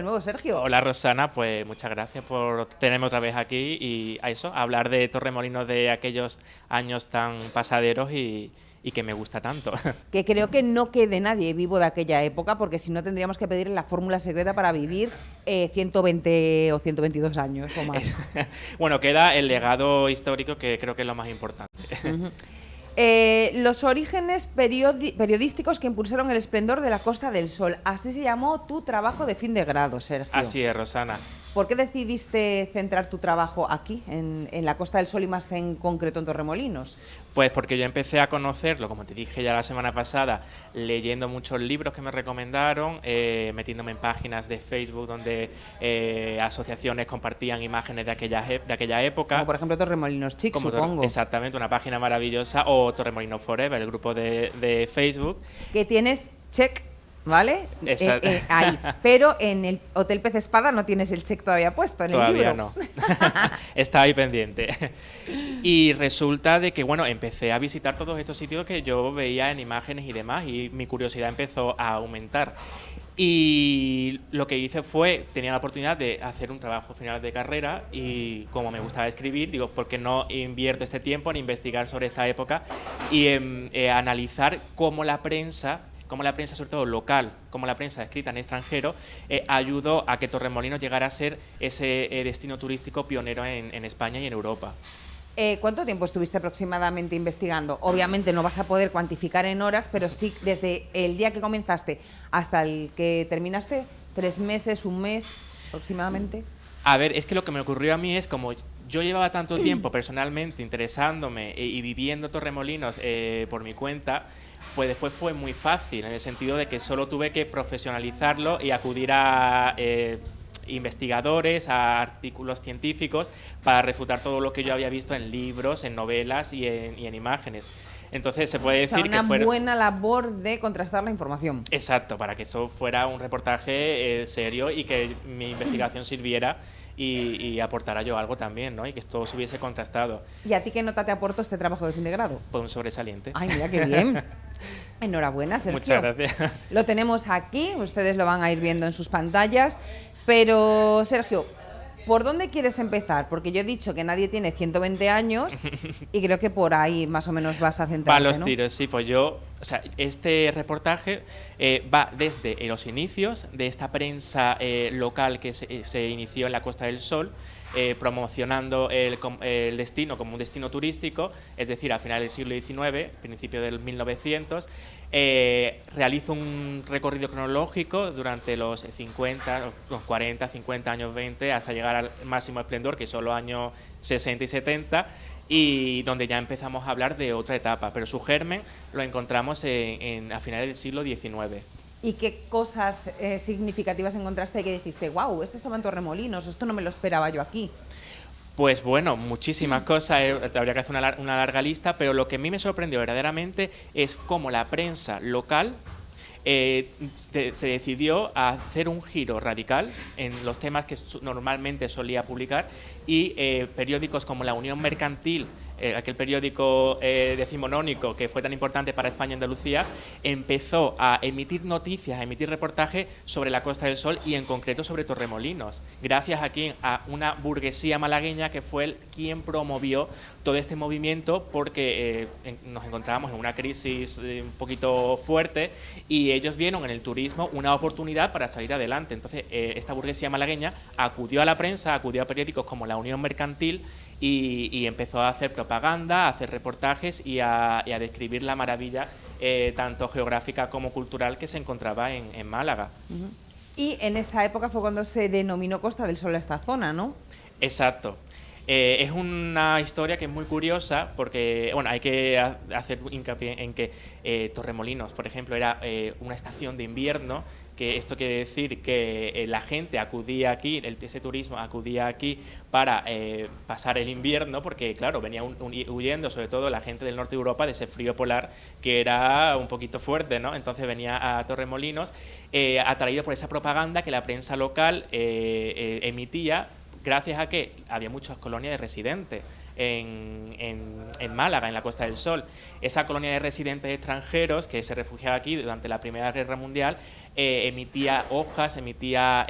De nuevo, Sergio. Hola Rosana, pues muchas gracias por tenerme otra vez aquí y a eso, a hablar de Torremolinos de aquellos años tan pasaderos y que me gusta tanto. Que creo que no quede nadie vivo de aquella época, porque si no tendríamos que pedir la fórmula secreta para vivir 120 o 122 años o más. Bueno, queda el legado histórico que creo que es lo más importante. Uh-huh. Los orígenes periodísticos que impulsaron el esplendor de la Costa del Sol. Así se llamó tu trabajo de fin de grado, Sergio. Así es, Rosana. ¿Por qué decidiste centrar tu trabajo aquí, en la Costa del Sol y más en concreto en Torremolinos? Pues porque yo empecé a conocerlo, como te dije ya la semana pasada, leyendo muchos libros que me recomendaron, metiéndome en páginas de Facebook donde asociaciones compartían imágenes de aquella época. Como por ejemplo Torremolinos Chic, supongo. Exactamente, una página maravillosa, o Torremolinos Forever, el grupo de Facebook. Que tienes check, ¿vale? Ahí. Pero en el Hotel Pez Espada no tienes el check todavía puesto en Todavía el libro. no. Está ahí pendiente. Y resulta de que, bueno, empecé a visitar todos estos sitios que yo veía en imágenes y demás, y mi curiosidad empezó a aumentar. Y lo que hice fue, tenía la oportunidad de hacer un trabajo final de carrera y como me gustaba escribir, digo, ¿por qué no invierto este tiempo en investigar sobre esta época y analizar cómo la prensa, sobre todo local, como la prensa escrita en extranjero, ayudó a que Torremolinos llegara a ser ese destino turístico pionero en España y en Europa? ¿Cuánto tiempo estuviste aproximadamente investigando? Obviamente no vas a poder cuantificar en horas, pero sí desde el día que comenzaste hasta el que terminaste, 3 meses, 1 mes aproximadamente. A ver, es que lo que me ocurrió a mí es como yo llevaba tanto tiempo personalmente interesándome y viviendo Torremolinos por mi cuenta, pues después fue muy fácil, en el sentido de que solo tuve que profesionalizarlo y acudir a investigadores, a artículos científicos para refutar todo lo que yo había visto en libros, en novelas y en imágenes. Entonces se puede decir una que fue buena labor de contrastar la información. Exacto, para que eso fuera un reportaje serio y que mi investigación sirviera y aportara yo algo también, ¿no? Y que esto se hubiese contrastado. ¿Y a ti qué nota te aportó este trabajo de fin de grado? Pues un sobresaliente. Ay, mira qué bien. Enhorabuena, Sergio. Muchas gracias. Lo tenemos aquí, ustedes lo van a ir viendo en sus pantallas. Pero, Sergio, ¿por dónde quieres empezar? Porque yo he dicho que nadie tiene 120 años y creo que por ahí más o menos vas a centrarte, Para los ¿no? tiros, sí, pues este reportaje va desde los inicios de esta prensa local que se inició en la Costa del Sol, promocionando el destino como un destino turístico, es decir, al final del siglo XIX, principio del 1900, realizo un recorrido cronológico durante los 50, los 40, 50 años 20, hasta llegar al máximo esplendor, que son los años 60 y 70, y donde ya empezamos a hablar de otra etapa, pero su germen lo encontramos a finales del siglo XIX. ¿Y qué cosas significativas encontraste que dijiste, wow, esto estaba en Torremolinos, esto no me lo esperaba yo aquí? Pues bueno, muchísimas cosas, habría que hacer una larga lista, pero lo que a mí me sorprendió verdaderamente es cómo la prensa local se decidió a hacer un giro radical en los temas que normalmente solía publicar y periódicos como La Unión Mercantil, aquel periódico decimonónico que fue tan importante para España y Andalucía, empezó a emitir noticias, a emitir reportajes sobre la Costa del Sol y en concreto sobre Torremolinos, gracias a una burguesía malagueña que fue quien promovió todo este movimiento, porque nos encontrábamos en una crisis un poquito fuerte y ellos vieron en el turismo una oportunidad para salir adelante. Entonces esta burguesía malagueña acudió a la prensa, acudió a periódicos como La Unión Mercantil y empezó a hacer propaganda, a hacer reportajes y a describir la maravilla tanto geográfica como cultural que se encontraba en Málaga. Uh-huh. Y en esa época fue cuando se denominó Costa del Sol a esta zona, ¿no? Exacto. Es una historia que es muy curiosa porque, bueno, hay que hacer hincapié en que Torremolinos, por ejemplo, era una estación de invierno, que esto quiere decir que la gente acudía aquí, ese turismo acudía aquí para pasar el invierno, porque claro, venía huyendo sobre todo la gente del norte de Europa de ese frío polar que era un poquito fuerte, ¿no? Entonces venía a Torremolinos atraído por esa propaganda que la prensa local emitía, gracias a que había muchas colonias de residentes en Málaga, en la Costa del Sol. Esa colonia de residentes extranjeros que se refugiaba aquí durante la Primera Guerra Mundial emitía hojas, emitía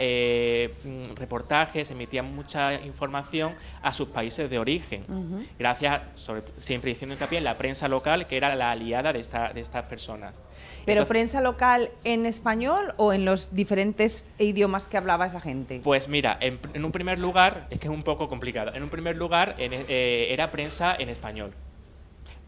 reportajes, emitía mucha información a sus países de origen, gracias, siempre diciendo hincapié en la prensa local, que era la aliada de estas personas. ¿Pero Entonces, prensa local en español o en los diferentes idiomas que hablaba esa gente? pues mira, en un primer lugar, es que es un poco complicado, en un primer lugar era prensa en español.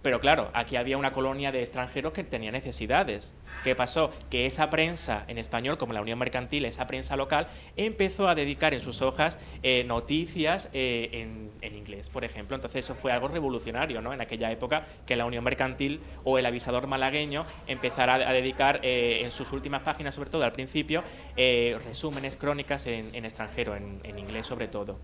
Pero claro, aquí había una colonia de extranjeros que tenía necesidades. ¿Qué pasó? Que esa prensa en español, como la Unión Mercantil, esa prensa local, empezó a dedicar en sus hojas noticias en inglés, por ejemplo. Entonces eso fue algo revolucionario, ¿no? En aquella época, que la Unión Mercantil o el Avisador malagueño empezara a dedicar en sus últimas páginas, sobre todo al principio, resúmenes, crónicas en extranjero, en inglés sobre todo.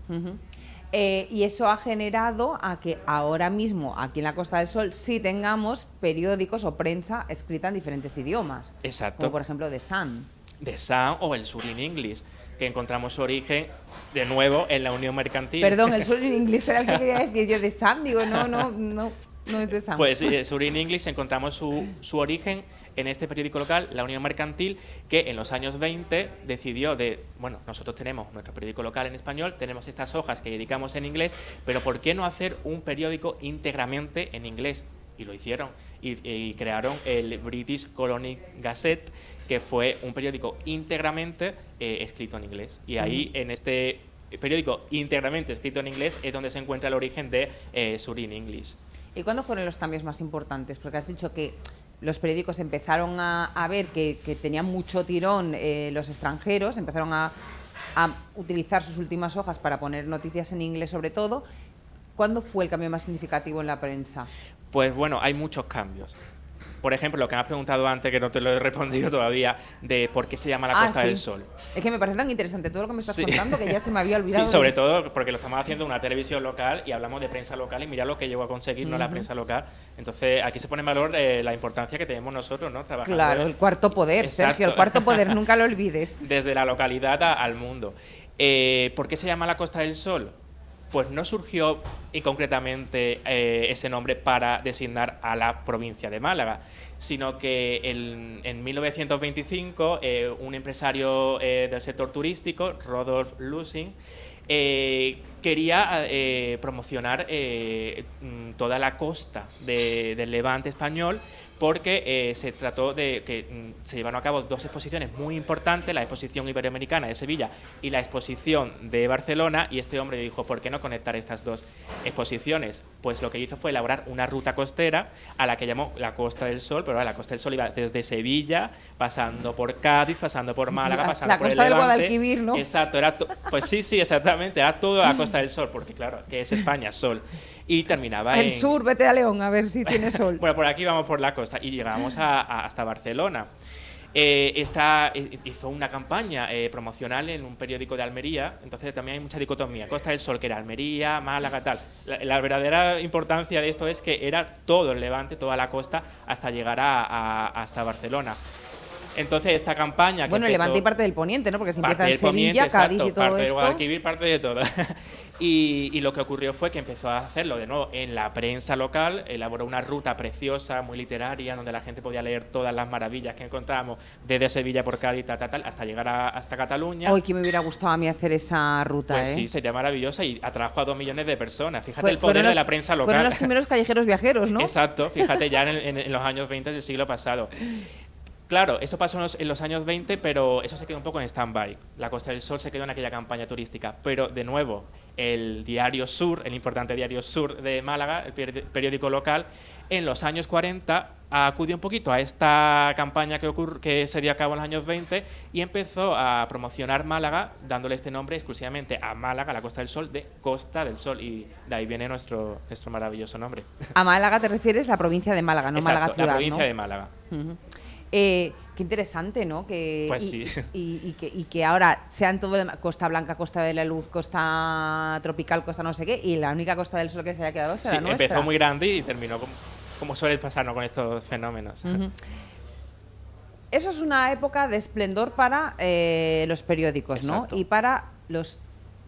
Y eso ha generado a que ahora mismo, aquí en la Costa del Sol, sí tengamos periódicos o prensa escrita en diferentes idiomas. Exacto. Como por ejemplo The Sun. The Sun o el Surin English, que encontramos su origen, de nuevo, en la Unión Mercantil. Perdón, el Surin English era el que quería decir yo. The Sun, digo, no es The Sun. Pues sí, el Surin English encontramos su origen en este periódico local, la Unión Mercantil, que en los años 20 decidió bueno, nosotros tenemos nuestro periódico local en español, tenemos estas hojas que dedicamos en inglés, pero ¿por qué no hacer un periódico íntegramente en inglés? Y lo hicieron, y crearon el British Colony Gazette, que fue un periódico íntegramente escrito en inglés. Y ahí, en este periódico íntegramente escrito en inglés, es donde se encuentra el origen de Surin English. ¿Y cuándo fueron los cambios más importantes? Porque has dicho que los periódicos empezaron a ver que tenían mucho tirón los extranjeros, empezaron a utilizar sus últimas hojas para poner noticias en inglés sobre todo. ¿Cuándo fue el cambio más significativo en la prensa? Pues bueno, hay muchos cambios. Por ejemplo, lo que me has preguntado antes, que no te lo he respondido todavía, de por qué se llama la Costa del Sol. Es que me parece tan interesante todo lo que me estás contando que ya se me había olvidado. Sí, sobre todo porque lo estamos haciendo en una televisión local y hablamos de prensa local y mira lo que llegó a conseguir la prensa local. Entonces, aquí se pone en valor la importancia que tenemos nosotros, ¿no? Trabajando. Claro, el cuarto poder, Exacto. Sergio, el cuarto poder, nunca lo olvides. Desde la localidad al mundo. ¿Por qué se llama la Costa del Sol? Pues no surgió concretamente ese nombre para designar a la provincia de Málaga, sino que en 1925 un empresario del sector turístico, Rodolphe Lusing, quería promocionar toda la costa del Levante español, porque se trató de que se llevaron a cabo dos exposiciones muy importantes, la exposición iberoamericana de Sevilla y la exposición de Barcelona, y este hombre dijo, ¿por qué no conectar estas dos exposiciones? Pues lo que hizo fue elaborar una ruta costera a la que llamó la Costa del Sol, pero la Costa del Sol iba desde Sevilla, pasando por Cádiz, pasando por Málaga, pasando por el Levante. La Costa del Guadalquivir, ¿no? Exacto, pues sí, exactamente, era toda la Costa del Sol, porque claro, que es España, sol. Y terminaba el sur, vete a León a ver si tiene sol. Bueno, por aquí vamos por la costa y llegamos hasta Barcelona. Hizo una campaña promocional en un periódico de Almería, entonces también hay mucha dicotomía. Costa del Sol, que era Almería, Málaga, tal. La verdadera importancia de esto es que era todo el Levante, toda la costa, hasta llegar hasta Barcelona. Entonces, esta campaña... Bueno, el Levante y parte del Poniente, ¿no? Porque si empieza en Sevilla, Cádiz y todo parte esto... de Guadalquivir, parte de todo. Y lo que ocurrió fue que empezó a hacerlo de nuevo en la prensa local, elaboró una ruta preciosa, muy literaria, donde la gente podía leer todas las maravillas que encontrábamos desde Sevilla por Cádiz, hasta llegar hasta Cataluña. Hoy que me hubiera gustado a mí hacer esa ruta, Pues sí, sería maravillosa y atrajo a 2 millones de personas. Fíjate el poder de la prensa local. Fueron los primeros callejeros viajeros, ¿no? Exacto, fíjate ya en los años 20 del siglo pasado. Claro, esto pasó en los años 20, pero eso se quedó un poco en stand-by. La Costa del Sol se quedó en aquella campaña turística. Pero, de nuevo, el Diario Sur, el importante Diario Sur de Málaga, el periódico local, en los años 40 acudió un poquito a esta campaña que se dio a cabo en los años 20 y empezó a promocionar Málaga, dándole este nombre exclusivamente a Málaga, la Costa del Sol, de Costa del Sol. Y de ahí viene nuestro maravilloso nombre. A Málaga te refieres la provincia de Málaga, no Exacto, Málaga ciudad, la provincia ¿no? de Málaga. Qué interesante, ¿no? Pues sí. Y que ahora sean todo Costa Blanca, Costa de la Luz, Costa Tropical, Costa no sé qué, y la única Costa del Sol que se haya quedado será nuestra. Empezó muy grande y terminó como suele pasarnos con estos fenómenos. Eso es una época de esplendor para los periódicos, ¿no? Exacto. Y para los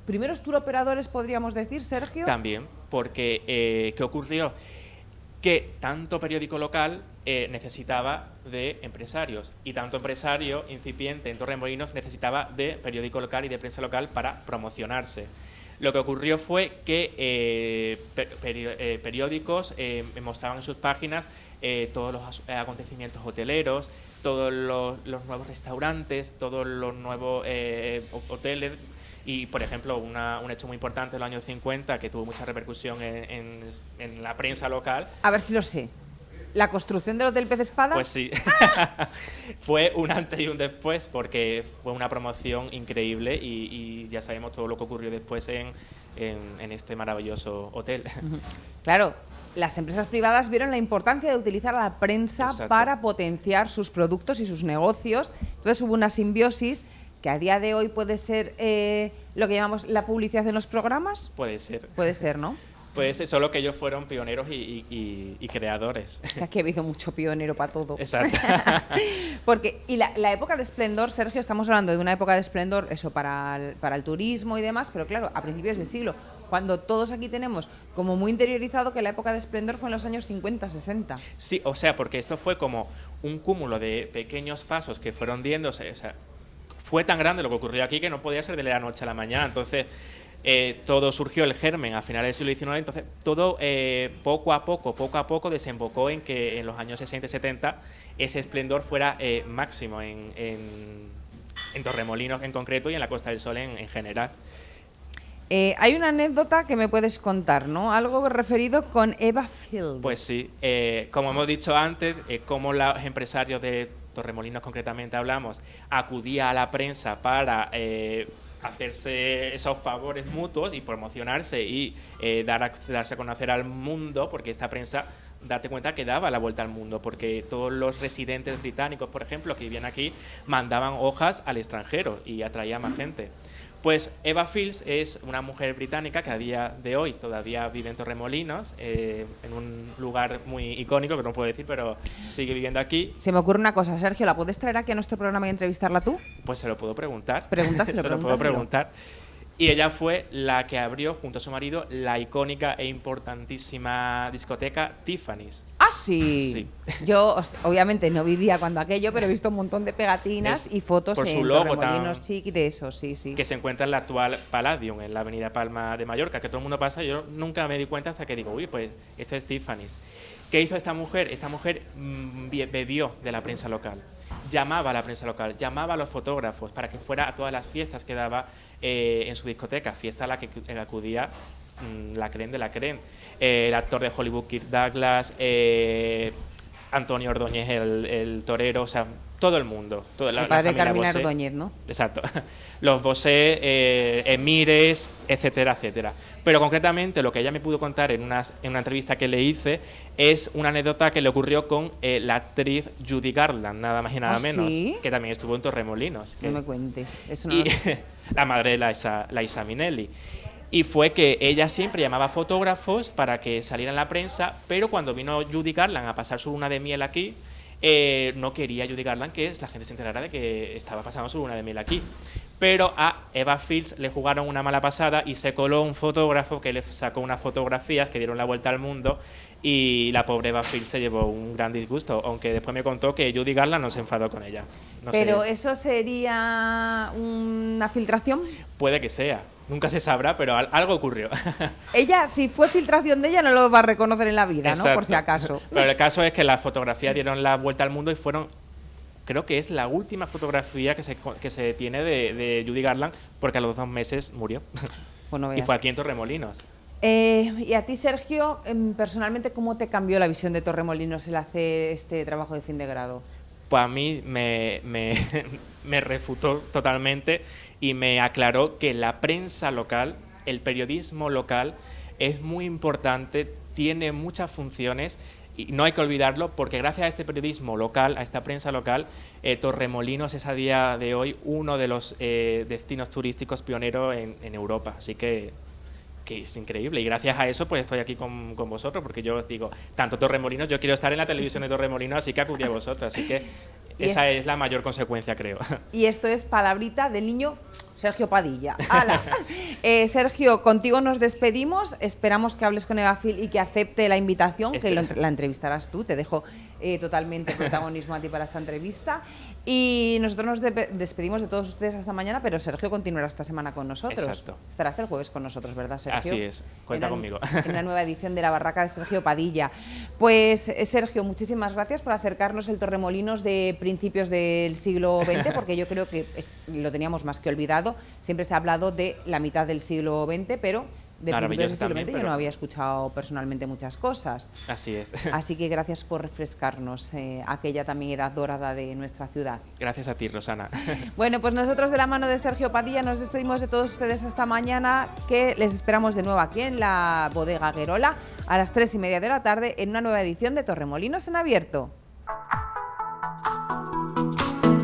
primeros tour operadores, podríamos decir, Sergio. También, porque ¿qué ocurrió? que tanto periódico local necesitaba de empresarios y tanto empresario incipiente en Torremolinos necesitaba de periódico local y de prensa local para promocionarse. Lo que ocurrió fue que periódicos mostraban en sus páginas todos los acontecimientos hoteleros, todos los nuevos restaurantes, todos los nuevos hoteles. Y, por ejemplo, un hecho muy importante del año 50 que tuvo mucha repercusión en la prensa local. A ver si lo sé. ¿La construcción del Hotel Pez Espada? Pues sí. Fue un antes y un después porque fue una promoción increíble y ya sabemos todo lo que ocurrió después en este maravilloso hotel. Claro, las empresas privadas vieron la importancia de utilizar a la prensa Exacto. para potenciar sus productos y sus negocios. Entonces hubo una simbiosis que a día de hoy puede ser lo que llamamos la publicidad en los programas. Puede ser. Puede ser, ¿no? Pues solo que ellos fueron pioneros y creadores. Que aquí ha habido mucho pionero para todo. Exacto. Porque, y la época de esplendor, Sergio, estamos hablando de una época de esplendor, eso para el turismo y demás, pero claro, a principios del siglo, cuando todos aquí tenemos como muy interiorizado que la época de esplendor fue en los años 50, 60. Sí, o sea, porque esto fue como un cúmulo de pequeños pasos que fueron diéndose, o sea, fue tan grande lo que ocurrió aquí que no podía ser de la noche a la mañana, entonces todo surgió el germen a finales del siglo XIX, entonces todo poco a poco desembocó en que en los años 60 y 70 ese esplendor fuera máximo en Torremolinos en concreto y en la Costa del Sol en general. Hay una anécdota que me puedes contar, ¿no? Algo referido con Eva Field. Pues sí, como hemos dicho antes, como los empresarios de Torremolinos concretamente hablamos, acudía a la prensa para hacerse esos favores mutuos y promocionarse y darse a conocer al mundo, porque esta prensa, date cuenta que daba la vuelta al mundo, porque todos los residentes británicos, por ejemplo, que vivían aquí, mandaban hojas al extranjero y atraía más gente. Pues Eva Fields es una mujer británica que a día de hoy todavía vive en Torremolinos, en un lugar muy icónico, que no puedo decir, pero sigue viviendo aquí. Se me ocurre una cosa, Sergio, ¿la puedes traer aquí a nuestro programa y entrevistarla tú? Pues se lo puedo preguntar. Pregúntaselo, se lo puedo preguntar. Y ella fue la que abrió, junto a su marido, la icónica e importantísima discoteca Tiffany's. ¡Ah, sí! Sí. Yo, obviamente, no vivía cuando aquello, pero he visto un montón de pegatinas y fotos por su en logo Torremolinos Chic y de eso, sí, sí. Que se encuentra en la actual Palladium, en la avenida Palma de Mallorca, que todo el mundo pasa. Yo nunca me di cuenta hasta que digo, uy, pues esto es Tiffany's. ¿Qué hizo esta mujer? Esta mujer bebió de la prensa local. Llamaba a la prensa local, llamaba a los fotógrafos para que fuera a todas las fiestas que daba en su discoteca, fiesta a la que acudía la creen de la creen. El actor de Hollywood Kirk Douglas, Antonio Ordóñez, el torero, o sea, todo el mundo. El padre de Carmina Ordóñez, ¿no? Exacto. Los Bosé, Emires, etcétera, etcétera. Pero concretamente lo que ella me pudo contar en una entrevista que le hice es una anécdota que le ocurrió con la actriz Judy Garland, nada más y nada menos, ¿sí? que también estuvo en Torremolinos. No me cuentes. Eso no y la madre de Liza Minnelli. Y fue que ella siempre llamaba fotógrafos para que salieran en la prensa, pero cuando vino Judy Garland a pasar su luna de miel aquí, no quería Judy Garland que la gente se enterara de que estaba pasando su luna de miel aquí. Pero a Eva Fields le jugaron una mala pasada y se coló un fotógrafo que le sacó unas fotografías que dieron la vuelta al mundo y la pobre Eva Fields se llevó un gran disgusto, aunque después me contó que Judy Garland no se enfadó con ella. No pero sé. ¿eso sería una filtración? Puede que sea, nunca se sabrá, pero algo ocurrió. Ella, si fue filtración de ella, no lo va a reconocer en la vida, ¿no? Exacto. Por si acaso. Pero el caso es que las fotografías dieron la vuelta al mundo y fueron... Creo que es la última fotografía que se tiene de Judy Garland, porque a los 2 meses murió. Pues no y veas. fue aquí en Torremolinos. Y a ti, Sergio, personalmente, ¿cómo te cambió la visión de Torremolinos el hacer este trabajo de fin de grado? Pues a mí me refutó totalmente y me aclaró que la prensa local, el periodismo local, es muy importante, tiene muchas funciones. Y no hay que olvidarlo porque gracias a este periodismo local, a esta prensa local, Torremolinos es a día de hoy uno de los destinos turísticos pioneros en Europa. Así que que es increíble. Y gracias a eso pues estoy aquí con vosotros, porque yo os digo, tanto Torremolinos, yo quiero estar en la televisión de Torremolinos, así que acudí a vosotros. Así que esa es la mayor consecuencia, creo. Y esto es palabrita del niño Sergio Padilla. ¡Hala! Sergio, contigo nos despedimos. Esperamos que hables con Eva Gil y que acepte la invitación, que la entrevistarás tú. Te dejo totalmente protagonismo a ti para esa entrevista. Y nosotros nos despedimos de todos ustedes hasta mañana, pero Sergio continuará esta semana con nosotros. Exacto. Estarás el jueves con nosotros, ¿verdad, Sergio? Así es, cuenta conmigo. En una nueva edición de La Barraca de Sergio Padilla. Pues, Sergio, muchísimas gracias por acercarnos el Torremolinos de principios del siglo XX, porque yo creo que lo teníamos más que olvidado. Siempre se ha hablado de la mitad del siglo XX, pero de principios del siglo XX yo no había escuchado personalmente muchas cosas. Así es. Así que gracias por refrescarnos aquella también edad dorada de nuestra ciudad. Gracias a ti, Rosana. Bueno, pues nosotros de la mano de Sergio Padilla nos despedimos de todos ustedes hasta mañana, que les esperamos de nuevo aquí en la Bodega Guerola a las 3:30 de la tarde en una nueva edición de Torremolinos en Abierto.